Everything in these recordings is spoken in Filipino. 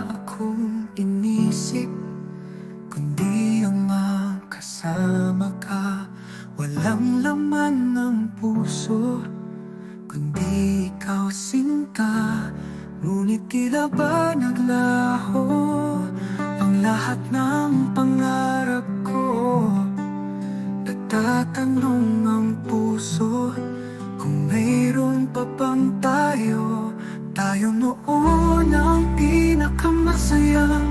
akong inisip, kundi ang makasama ka. Walang laman ng puso, kundi ikaw sinta. Ngunit tila ba naglaho ang lahat ng pangarap ko? Nagtatanong ang puso kung mayroon pa bang tayo. Tayo noon ang pinakamasayang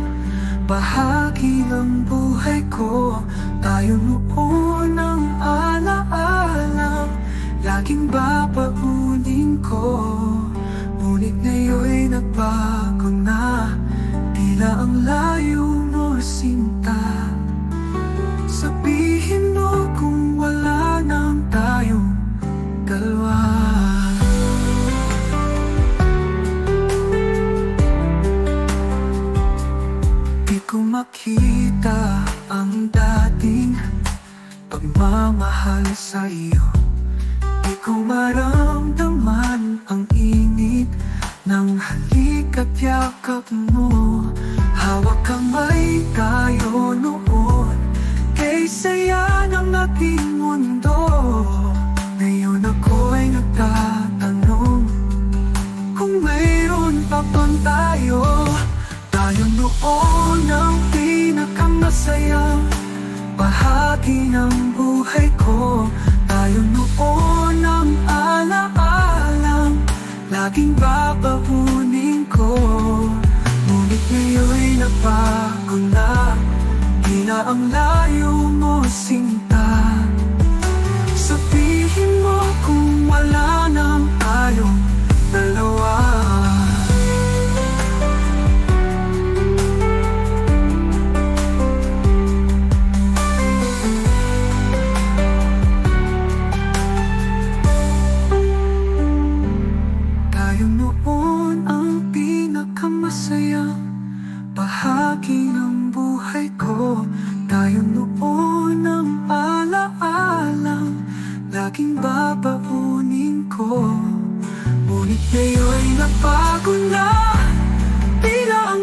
bahagi ng buhay ko. Tayo noon ang alaalang laging babaunin ko. Ngunit ngayon'y nagbago na, tila ang layo mo sinta. Sabihin mo kung wala nang tayong dalawa. Di ko makita ang dating pagmamahal sa iyo. Di ko maramdaman ang init ng halik at yakap mo. Hawak kamay tayo noon, kay saya ng ating mundo. Ngayon ako'y nagtatanong kung mayroon pa bang tayo. Tayo noon ang pinakamasayang bahagi ng buhay ko. Tayo noon ang alaalang laging babahunin ko. Ngunit ngayon'y nagbago na, di na ang layo mo sinta. Sabihin mo kung wala nang tayong dalawa. Masayang bahagi ng buhay ko. Tayo noon ang alaalang laging babaunin ko. Ngunit ngayon'y nagbago na, tila ang